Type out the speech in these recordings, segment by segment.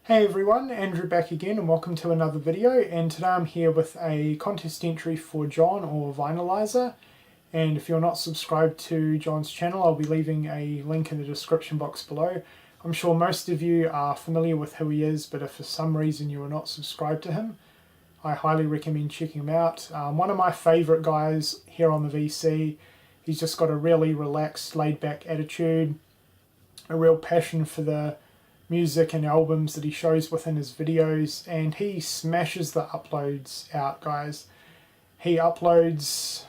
Hey everyone, Andrew back again and welcome to another video, and today I'm here with a contest entry for John or Vinylizer. And if you're not subscribed to John's channel, I'll be leaving a link in the description box below. I'm sure most of you are familiar with who he is, but if for some reason you are not subscribed to him, I highly recommend checking him out. One of my favourite guys here on the VC. He's just got a really relaxed, laid-back attitude, a real passion for the music and albums that he shows within his videos, and he smashes the uploads out, guys. He uploads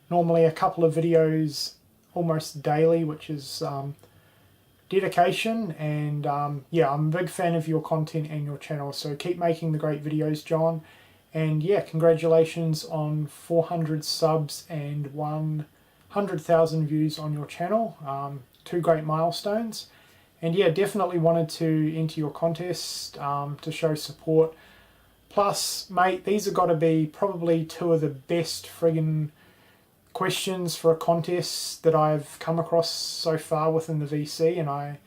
normally a couple of videos almost daily, which is dedication, and yeah, I'm a big fan of your content and your channel, so keep making the great videos, John. And yeah, congratulations on 400 subs and 100,000 views on your channel. Two great milestones. And yeah, definitely wanted to enter your contest to show support. Plus, mate, these have got to be probably two of the best friggin' questions for a contest that I've come across so far within the VC. And I,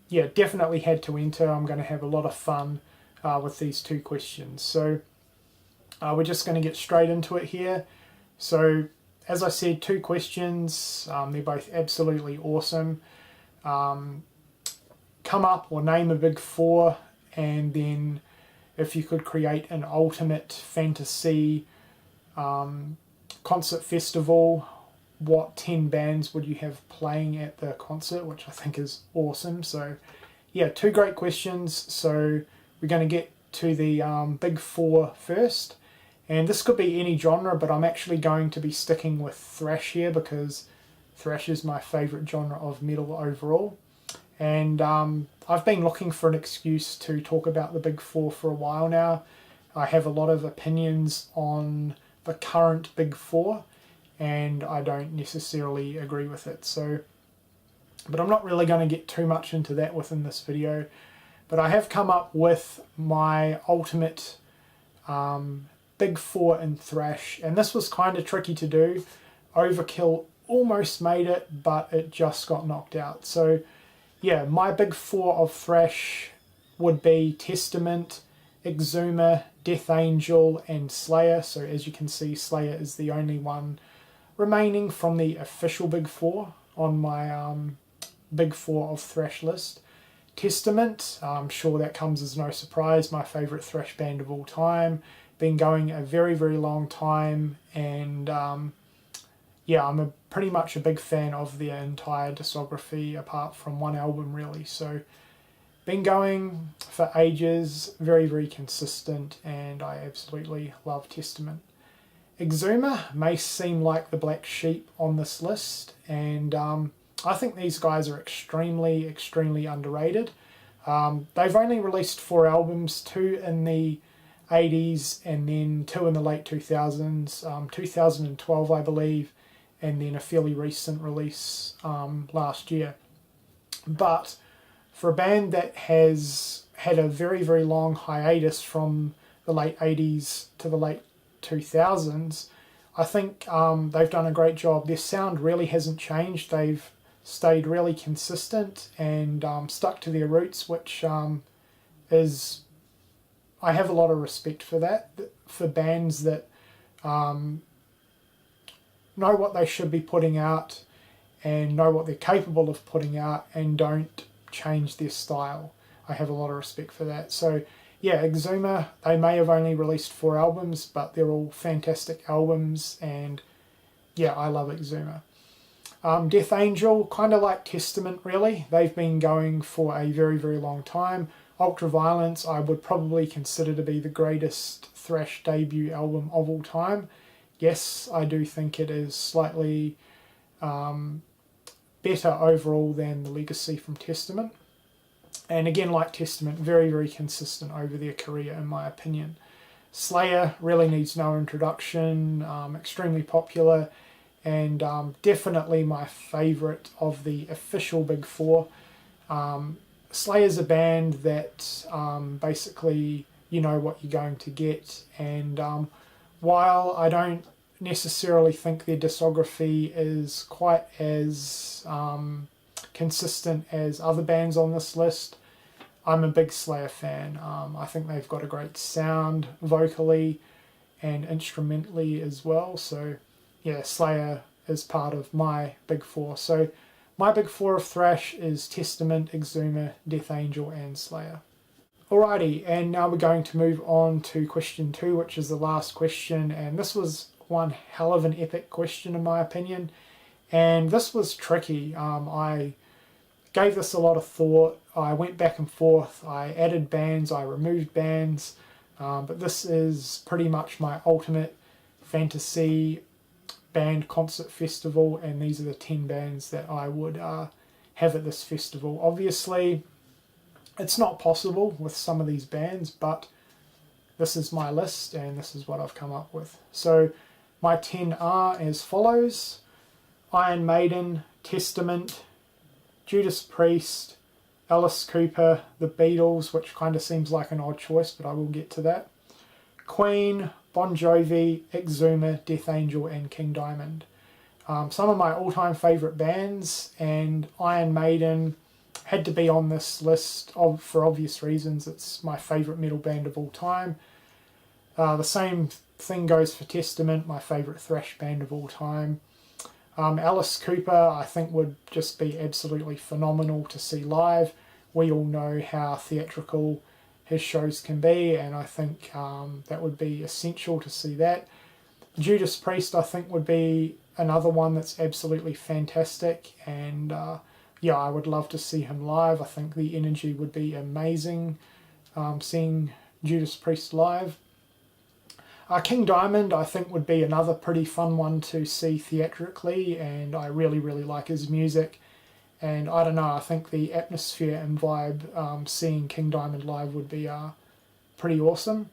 yeah, definitely had to enter. I'm going to have a lot of fun with these two questions. So we're just going to get straight into it here. So, as I said, two questions. They're both absolutely awesome. Come up or name a big four, and then if you could create an ultimate fantasy concert festival, what 10 bands would you have playing at the concert, which I think is awesome. So yeah, two great questions. So we're going to get to the big four first, and this could be any genre, but I'm actually going to be sticking with thrash here because thrash is my favourite genre of metal overall. And I've been looking for an excuse to talk about the big four for a while now. I have a lot of opinions on the current big four, and I don't necessarily agree with it. So, but I'm not really going to get too much into that within this video. But I have come up with my ultimate big four in thrash, and this was kind of tricky to do. Overkill almost made it, but it just got knocked out. So yeah, my big four of thrash would be Testament, Exuma, Death Angel, and Slayer. So as you can see, Slayer is the only one remaining from the official big four on my big four of thrash list. Testament, I'm sure that comes as no surprise, my favourite thrash band of all time. Been going a very, very long time, and yeah, I'm pretty much a big fan of their entire discography apart from one album really. So been going for ages, very, very consistent, and I absolutely love Testament. Exuma may seem like the black sheep on this list, and I think these guys are extremely, extremely underrated. They've only released 4 albums, 2 in the 80s and then 2 in the late 2000s, 2012 I believe, and then a fairly recent release last year. But for a band that has had a very, very long hiatus from the late 80s to the late 2000s, I think they've done a great job. Their sound really hasn't changed. They've stayed really consistent and stuck to their roots, which is, I have a lot of respect for that, for bands that know what they should be putting out and know what they're capable of putting out and don't change their style. I have a lot of respect for that. So yeah, Exuma, they may have only released 4 albums, but they're all fantastic albums, and yeah, I love Exuma. Death Angel, kind of like Testament really. They've been going for a very, very long time. Ultraviolence I would probably consider to be the greatest thrash debut album of all time. Yes, I do think it is slightly better overall than the legacy from Testament. And again, like Testament, very, very consistent over their career in my opinion. Slayer really needs no introduction, extremely popular, and definitely my favourite of the official big four. Slayer's a band that basically you know what you're going to get, and while I don't necessarily think their discography is quite as consistent as other bands on this list, I'm a big Slayer fan. I think they've got a great sound vocally and instrumentally as well. So yeah, Slayer is part of my big four. So my big four of thrash is Testament, Exuma, Death Angel and Slayer. Alrighty, and now we're going to move on to question 2, which is the last question, and this was one hell of an epic question in my opinion, and this was tricky. I gave this a lot of thought. I went back and forth, I added bands, I removed bands, but this is pretty much my ultimate fantasy band concert festival, and these are the 10 bands that I would have at this festival. Obviously, it's not possible with some of these bands, but this is my list and this is what I've come up with. So my 10 are as follows: Iron Maiden, Testament, Judas Priest, Alice Cooper, The Beatles, which kind of seems like an odd choice, but I will get to that, Queen, Bon Jovi, Exuma, Death Angel and King Diamond. Some of my all-time favourite bands, and Iron Maiden had to be on this list for obvious reasons. It's my favourite metal band of all time. The same thing goes for Testament, my favourite thrash band of all time. Alice Cooper I think would just be absolutely phenomenal to see live. We all know how theatrical his shows can be, and I think that would be essential to see that. Judas Priest I think would be another one that's absolutely fantastic, and yeah, I would love to see him live. I think the energy would be amazing seeing Judas Priest live. King Diamond I think would be another pretty fun one to see theatrically, and I really like his music, and I don't know, I think the atmosphere and vibe seeing King Diamond live would be pretty awesome.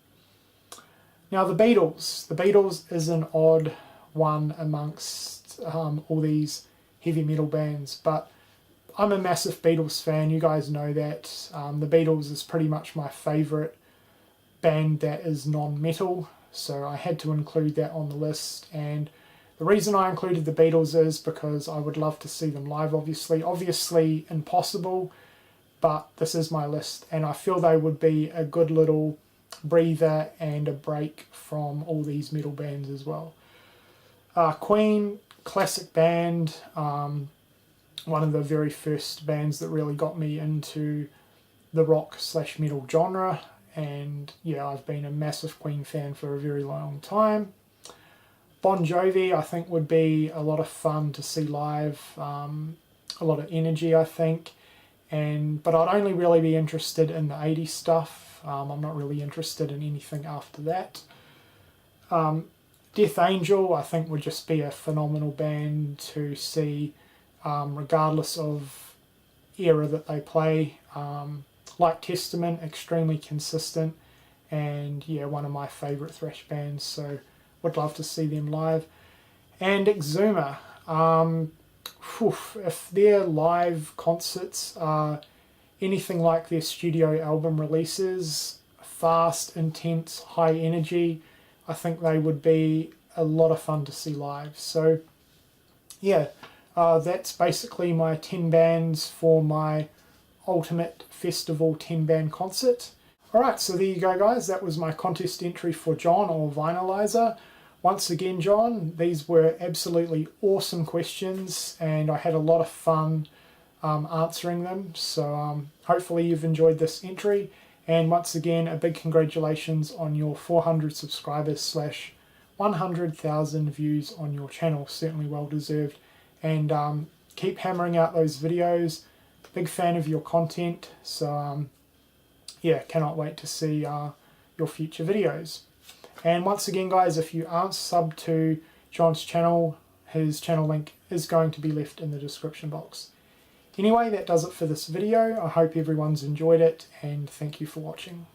Now the Beatles is an odd one amongst all these heavy metal bands, but I'm a massive Beatles fan, you guys know that. The Beatles is pretty much my favourite band that is non-metal, so I had to include that on the list. And the reason I included the Beatles is because I would love to see them live, obviously impossible, but this is my list, and I feel they would be a good little breather and a break from all these metal bands as well. Queen, classic band, one of the very first bands that really got me into the rock/metal genre, and yeah, I've been a massive Queen fan for a very long time. Bon Jovi I think would be a lot of fun to see live, a lot of energy I think, but I'd only really be interested in the 80s stuff. I'm not really interested in anything after that. Death Angel I think would just be a phenomenal band to see, regardless of era that they play. Like Testament, extremely consistent, and yeah, one of my favourite thrash bands, so would love to see them live. And Exuma, if their live concerts are anything like their studio album releases, fast, intense, high energy, I think they would be a lot of fun to see live. So yeah, that's basically my 10 bands for my ultimate festival 10 band concert. Alright, so there you go guys, that was my contest entry for John or Vinylizer. Once again John, these were absolutely awesome questions and I had a lot of fun answering them, so hopefully you've enjoyed this entry, and once again a big congratulations on your 400 subscribers / 100,000 views on your channel, certainly well deserved, and keep hammering out those videos. Big fan of your content, so yeah, cannot wait to see your future videos. And once again guys, if you aren't subbed to John's channel, his channel link is going to be left in the description box. Anyway, that does it for this video. I hope everyone's enjoyed it, and thank you for watching.